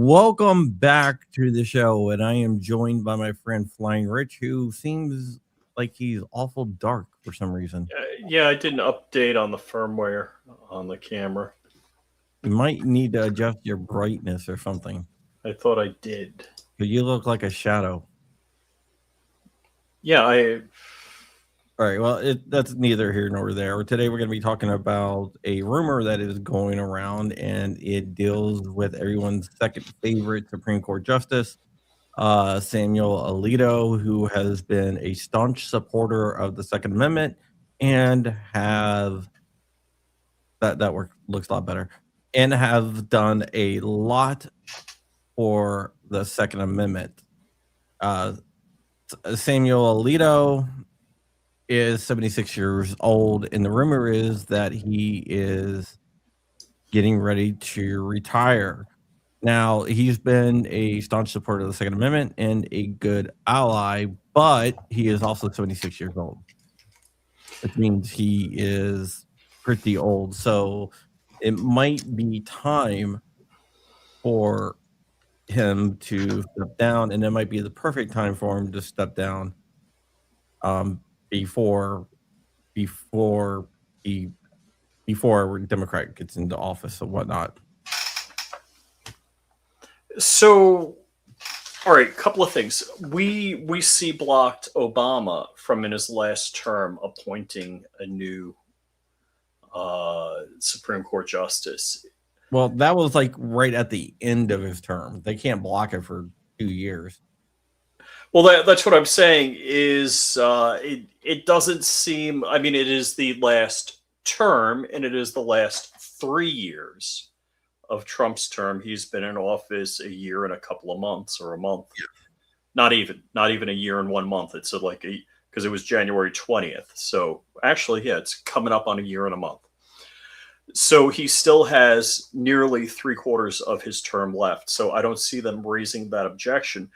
Welcome back to the show, and I am joined by my friend Flying Rich, who seems like he's awful dark for some reason. Yeah, I did an update on the firmware on the camera. You might need to adjust your brightness or something, I thought I did. but you look like a shadow. Yeah, All right, well, that's neither here nor there. Today, we're going to be talking about a rumor that is going around, and it deals with everyone's second favorite Supreme Court justice, Samuel Alito, who has been a staunch supporter of the Second Amendment and have that work looks a lot better, and have done a lot for the Second Amendment. Samuel Alito is 76 years old, and the rumor is that he is getting ready to retire. Now, he's been a staunch supporter of the Second Amendment and a good ally, but he is also 76 years old, which means he is pretty old. So it might be time for him to step down, and it might be the perfect time for him to step down before a Democrat gets into office or whatnot. So, all right, couple of things. We see blocked Obama from in his last term appointing a new Supreme Court justice. Well, that was like right at the end of his term. They can't block it for 2 years. Well, that's what I'm saying is it doesn't seem, I mean, it is the last term and it is the last 3 years of Trump's term. He's been in office a year and a couple of months or a month. Yeah. Not even a year and 1 month. It's because it was January 20th. So actually, yeah, it's coming up on a year and a month. So he still has nearly 3/4 of his term left. So I don't see them raising that objection.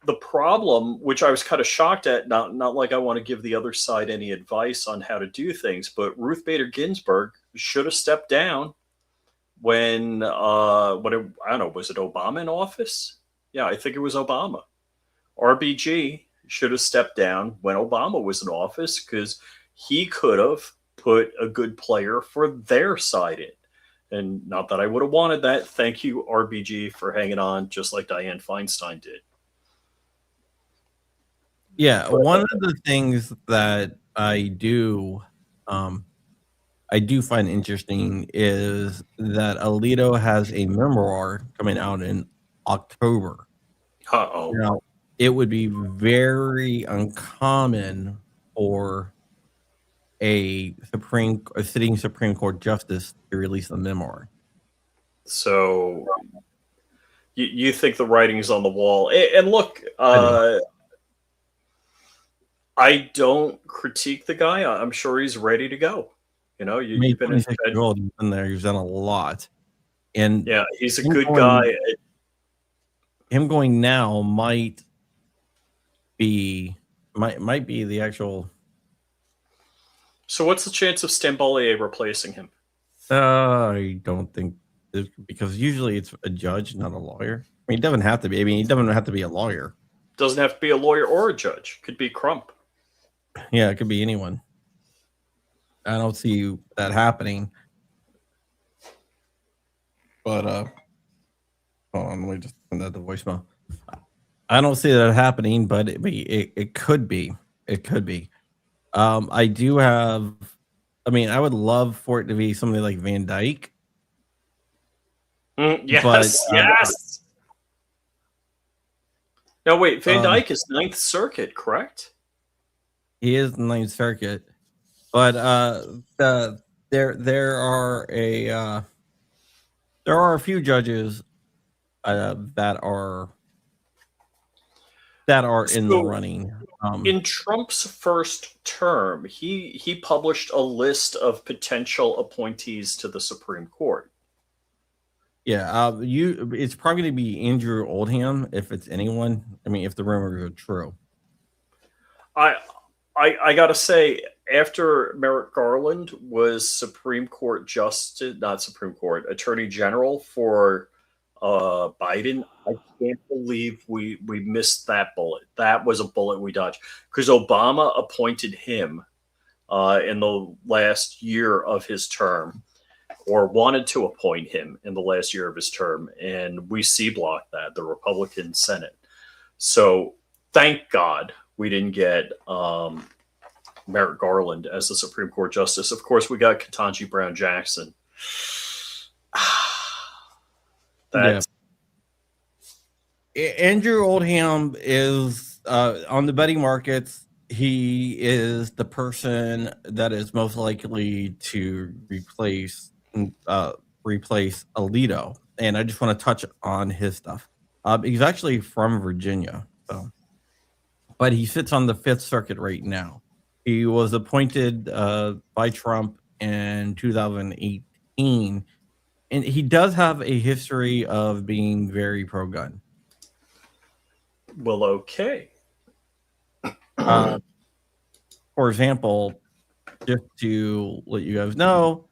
The problem, which I was kind of shocked at, not like I want to give the other side any advice on how to do things, but Ruth Bader Ginsburg should have stepped down when I don't know, was it Obama in office? Yeah, I think it was Obama. RBG should have stepped down when Obama was in office because he could have put a good player for their side in. And not that I would have wanted that. Thank you, RBG, for hanging on just like Dianne Feinstein did. Yeah, one of the things that I do find interesting is that Alito has a memoir coming out in October. Uh-oh. Now, it would be very uncommon for a sitting Supreme Court justice to release a memoir. So you think the writing's on the wall? And look, I don't critique the guy. I'm sure he's ready to go. You know, you've been in there. He's done a lot, and yeah, he's a good guy. Him going now might be the actual. So what's the chance of Stambolier replacing him? I don't think, because usually it's a judge, not a lawyer. I mean, he doesn't have to be. I mean, he doesn't have to be a lawyer. Doesn't have to be a lawyer or a judge. Could be Crump. Yeah, it could be anyone. I don't see that happening. But hold on, let me just send that to voicemail. I don't see that happening, but it could be. It could be. I do have. I mean, I would love for it to be somebody like Van Dyke. Yes, but, yes. No, wait. Van Dyke is Ninth Circuit, correct? He is Ninth Circuit, but there are a few judges that are in the running. In Trump's first term, he published a list of potential appointees to the Supreme Court. Yeah, it's probably going to be Andrew Oldham if it's anyone. I mean, if the rumors are true. I gotta say, after Merrick Garland was Supreme Court Attorney General for Biden. I can't believe we missed that bullet. That was a bullet we dodged because Obama appointed him in the last year of his term, or wanted to appoint him in the last year of his term, and we C-blocked that, the Republican Senate. So thank God we didn't get Merrick Garland as the Supreme Court justice. Of course, we got Ketanji Brown Jackson. That's Andrew Oldham is on the betting markets. He is the person that is most likely to replace Alito, and I just want to touch on his stuff. He's actually from Virginia, so, but he sits on the Fifth Circuit right now. He was appointed by Trump in 2018, and he does have a history of being very pro-gun. well, okay. For example, just to let you guys know,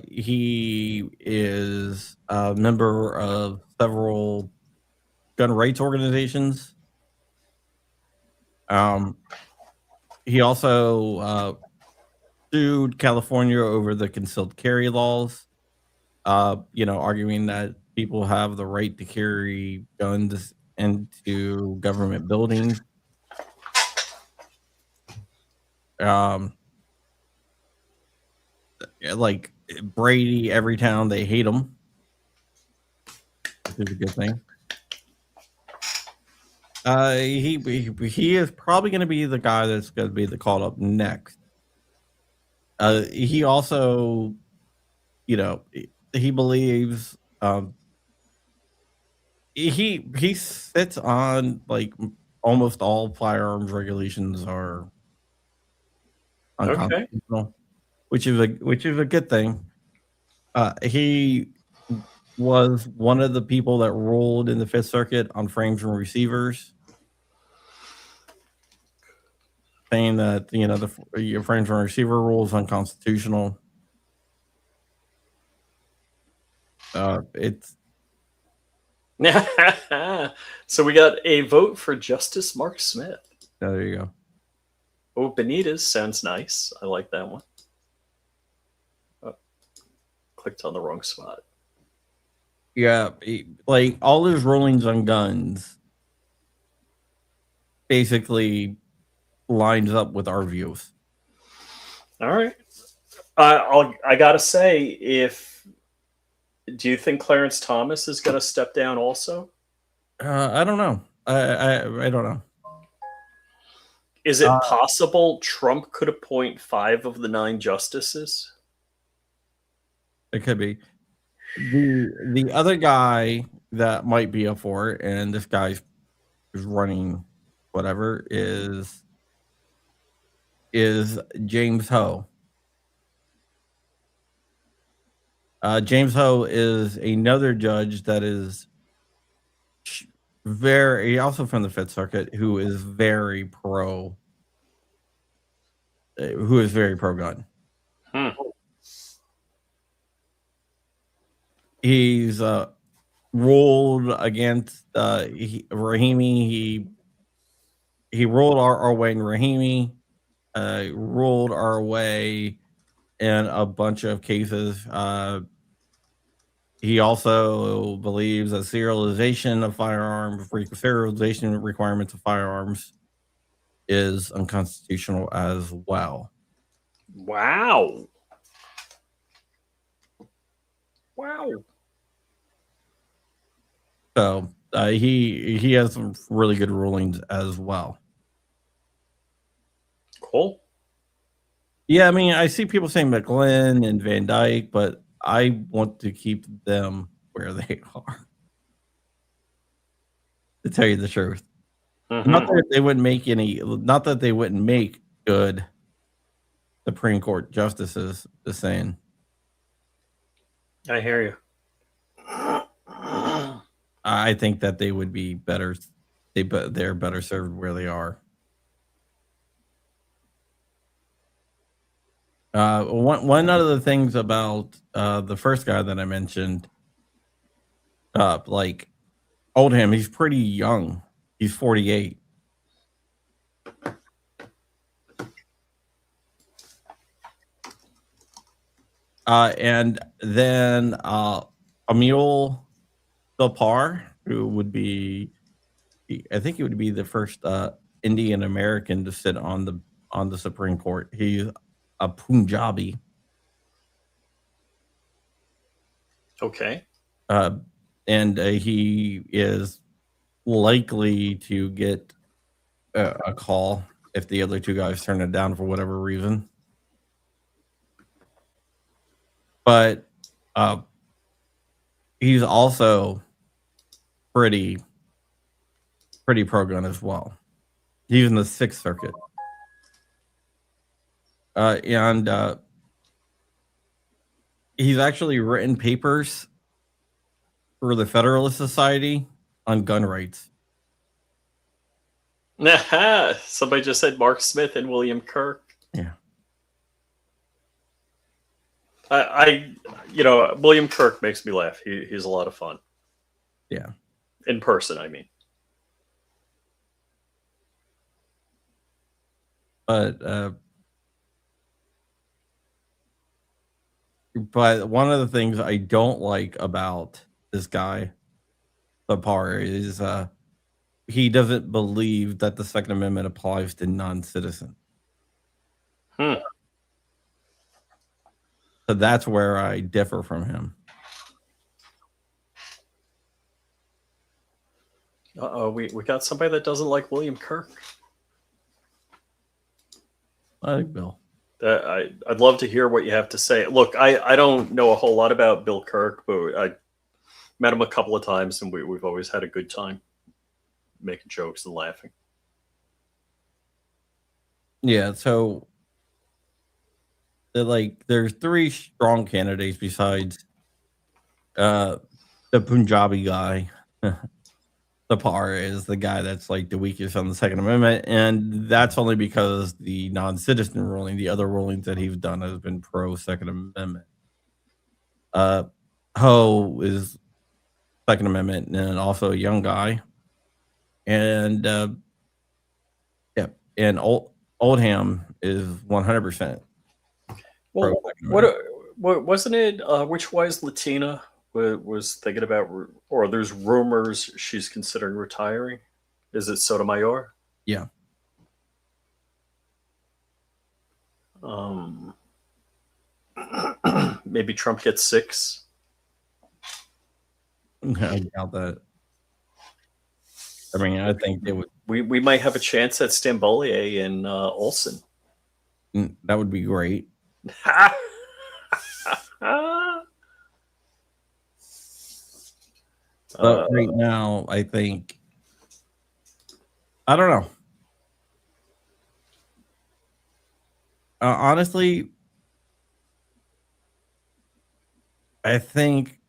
he is a member of several gun rights organizations. He also sued California over the concealed carry laws, arguing that people have the right to carry guns into government buildings. Like Brady, every town they hate him, which is a good thing. He is probably going to be the guy that's going to be the called up next. He also, he believes he sits on like almost all firearms regulations are unconstitutional, which is a good thing. He was one of the people that ruled in the Fifth Circuit on frames and receivers, saying that the frames and receiver rule is unconstitutional. It's so we got a vote for Justice Mark Smith. there you go. Oh, Benitez sounds nice. I like that one. Oh, clicked on the wrong spot. Yeah, like all his rulings on guns basically lines up with our views. All right. I gotta say, do you think Clarence Thomas is going to step down also? I don't know. I don't know. Is it possible Trump could appoint 5 of the 9 justices? It could be. The other guy that might be up for it, and this guy's running whatever, is James Ho. James Ho is another judge that is also from the Fifth Circuit, who is very pro gun. He's ruled against Rahimi. He ruled our way in Rahimi, ruled our way in a bunch of cases. He also believes that serialization requirements of firearms is unconstitutional as well. Wow. So he has some really good rulings as well. Cool. Yeah, I mean, I see people saying McGlynn and Van Dyke, but I want to keep them where they are. To tell you the truth, not that they wouldn't make good Supreme Court justices. Just saying. I hear you. I think that they would be better. They're better served where they are. One of the things about the first guy that I mentioned Like Oldham, he's pretty young. He's 48. And then Emil Delpar, who would be, I think he would be the first Indian American to sit on the Supreme Court. He's a Punjabi. Okay. And he is likely to get a call if the other two guys turn it down for whatever reason. But he's also pretty pro-gun as well. He's in the Sixth Circuit. And he's actually written papers for the Federalist Society on gun rights. Somebody just said Mark Smith and William Kirk. Yeah. William Kirk makes me laugh. He's a lot of fun. Yeah. In person, I mean. But one of the things I don't like about this guy, Lepar, is he doesn't believe that the Second Amendment applies to non-citizens. So that's where I differ from him. Uh-oh, we got somebody that doesn't like William Kirk. I like Bill. I'd love to hear what you have to say. Look, I don't know a whole lot about Bill Kirk, but I met him a couple of times, and we've always had a good time making jokes and laughing. Yeah, so there's three strong candidates besides the Punjabi guy. Lepar is the guy that's like the weakest on the Second Amendment, and that's only because the non-citizen ruling, the other rulings that he's done, has been pro Second Amendment. Ho is Second Amendment and also a young guy, and and Oldham is 100%. Well, what wasn't it? Which wise Latina was thinking about, or there's rumors she's considering retiring? Is it Sotomayor? Yeah. Maybe Trump gets 6. I doubt that. I mean, I think they would. We might have a chance at Stambolier and Olson. That would be great. But right now, I think, I don't know. Honestly, I think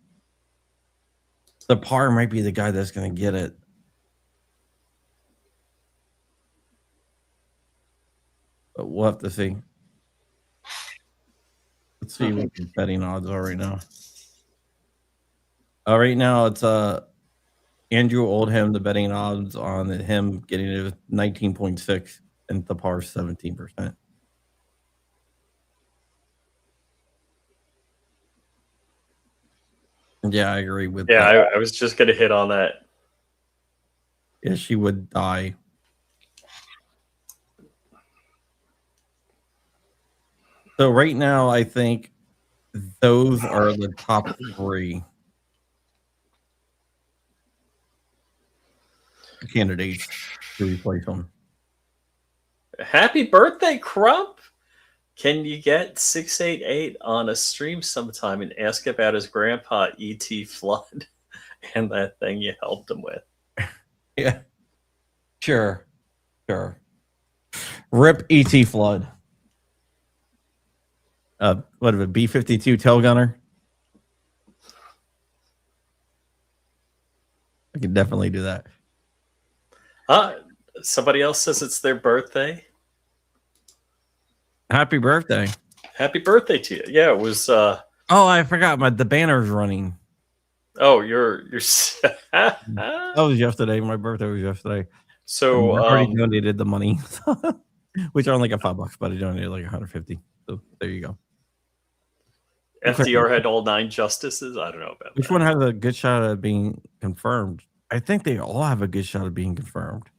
Lepar might be the guy that's going to get it. But we'll have to see. Let's see what the betting odds are right now. Right now, it's Andrew Oldham. The betting odds on him getting it is 19.6 and Lepar 17%. Yeah, I agree with that. Yeah, I was just going to hit on that. Yeah, she would die. So right now, I think those are the top 3 candidates to replace him. Happy birthday, Crump! Can you get 688 on a stream sometime and ask about his grandpa E.T. Flood and that thing you helped him with? Yeah, sure. Rip E.T. Flood. What of a B-52 tail gunner? I could definitely do that. Somebody else says it's their birthday. Happy birthday. Happy birthday to you. Yeah, it was... Oh, I forgot. The banner's running. Oh, you're That was yesterday. My birthday was yesterday. And so I already donated the money, which are only like $5, but I donated like 150. So there you go. FDR had all 9 justices. I don't know about Which that. one has a good shot at being confirmed? I think they all have a good shot of being confirmed.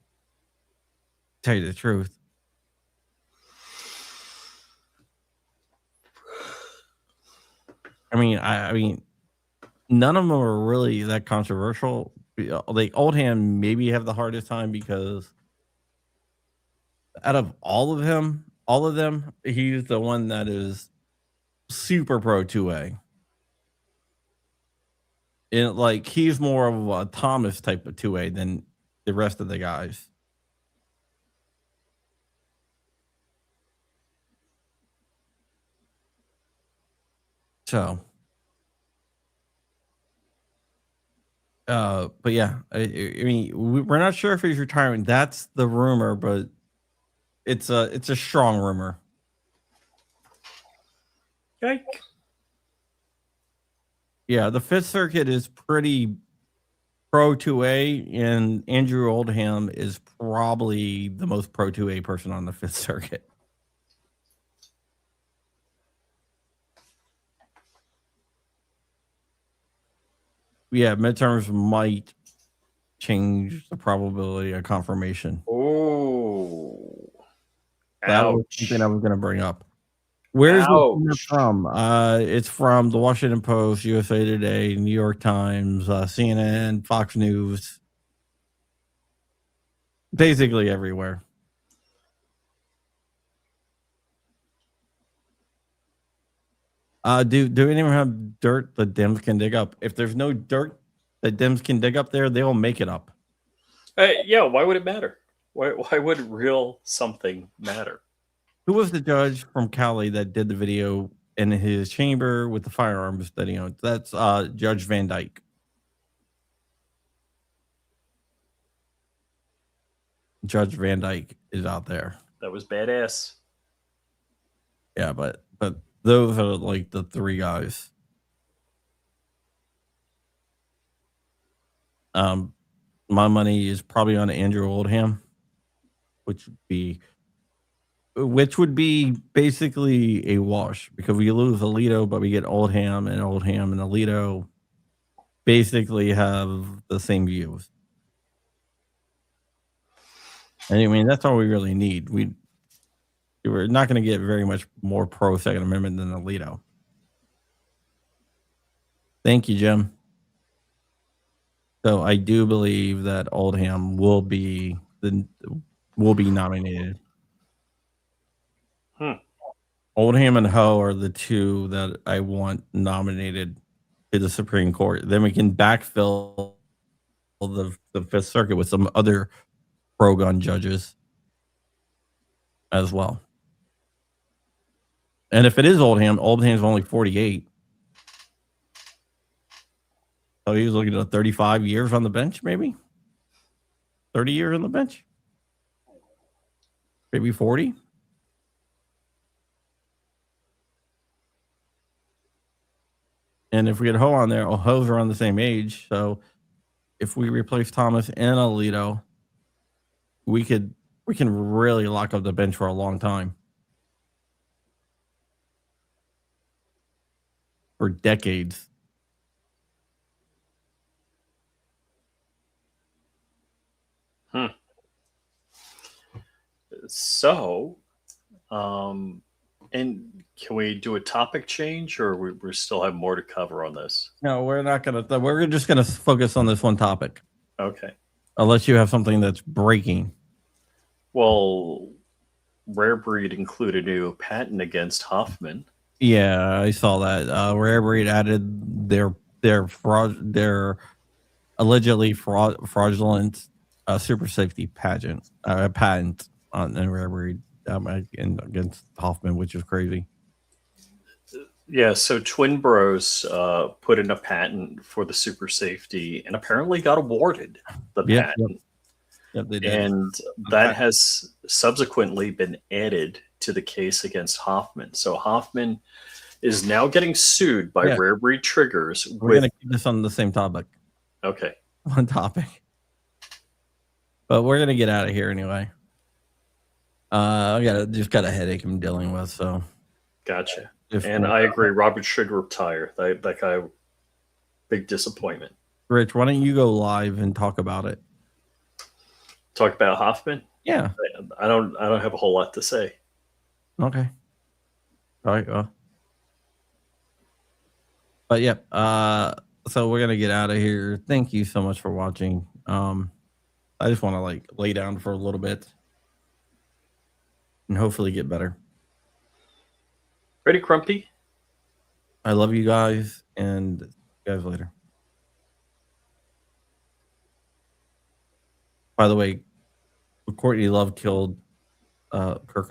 Tell you the truth. I mean, none of them are really that controversial. Like Oldham maybe have the hardest time because out of all of them, he's the one that is super pro 2A. And like he's more of a Thomas type of 2A than the rest of the guys. So but yeah, I mean, we're not sure if he's retiring. That's the rumor, but it's a strong rumor. Yike. Yeah, the Fifth Circuit is pretty pro 2A, and Andrew Oldham is probably the most pro 2A person on the Fifth Circuit. Yeah, midterms might change the probability of confirmation. Oh, That was something I was going to bring up. Where's this from? It's from the Washington Post, USA Today, New York Times, CNN, Fox News, basically everywhere. Do anyone have dirt the Dems can dig up? If there's no dirt that Dems can dig up there, they'll make it up. Yeah, why would it matter? Why would real something matter? Who was the judge from Cali that did the video in his chamber with the firearms that he owns? That's Judge Van Dyke. Judge Van Dyke is out there. That was badass. Yeah, but those are like the 3 guys. My money is probably on Andrew Oldham, which would be basically a wash because we lose Alito, but we get Oldham and Alito basically have the same views. And I mean, that's all we really need. We're not going to get very much more pro Second Amendment than Alito. Thank you, Jim. So I do believe that Oldham will be nominated. Oldham and Ho are the 2 that I want nominated to the Supreme Court. Then we can backfill the Fifth Circuit with some other pro-gun judges as well. And if it is Oldham's only 48. So he was looking at 35 years on the bench, maybe 30 years on the bench, maybe 40. And if we get Ho on there, Ho's around the same age. So if we replace Thomas and Alito, we can really lock up the bench for a long time. For decades. So, and can we do a topic change, or we still have more to cover on this? No, we're not going to. We're just going to focus on this one topic. Okay. Unless you have something that's breaking. Well, Rare Breed included a new patent against Hoffman. Yeah, I saw that. Rare Breed added their allegedly fraudulent super safety patent on Rare Breed against Hoffman, which is crazy. Yeah, so Twin Bros put in a patent for the super safety and apparently got awarded the patent. Yep, they did. And that has subsequently been added to the case against Hoffman. So Hoffman is now getting sued by Rare Breed Triggers. We're gonna keep this on the same topic. Okay. One topic. But we're gonna get out of here anyway. I just got a headache I'm dealing with, so. Gotcha. And I agree. Robert should retire. That guy, big disappointment. Rich, why don't you go live and talk about it? Talk about Hoffman? Yeah. I don't have a whole lot to say. Okay. All right. Well. But yeah. So we're gonna get out of here. Thank you so much for watching. I just want to lay down for a little bit and hopefully get better. Ready, Crumpy? I love you guys, and see you guys later. By the way, Courtney Love killed Kirk